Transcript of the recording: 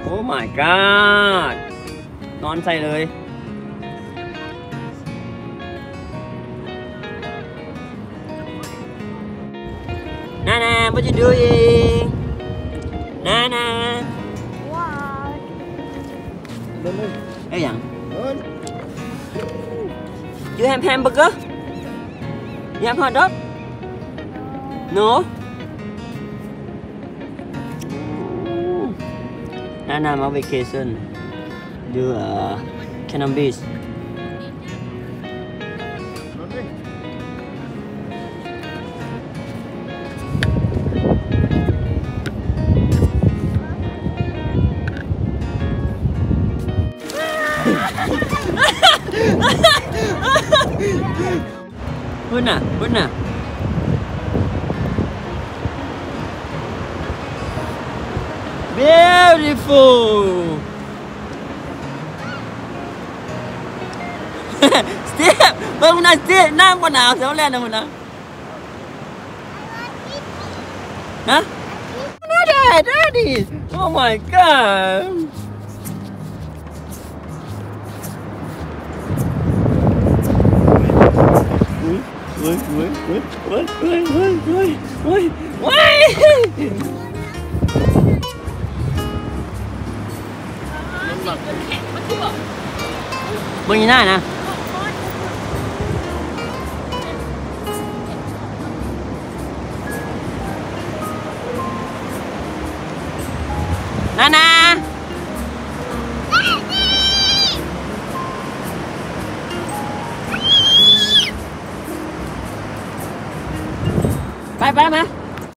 โอ้ my god นอนใส่เลยนา what you doing นา เอ้ยยัง You have hamburger You have hot dog No Nana mau vacation di Cannon Beach. Buna. Beautiful. Steve, bông na Steve, nam con nào xéo lên nào một nào. Hả? Nó daddy. Oh my god. Bưng như thế này nè. Nana. Bye bye má.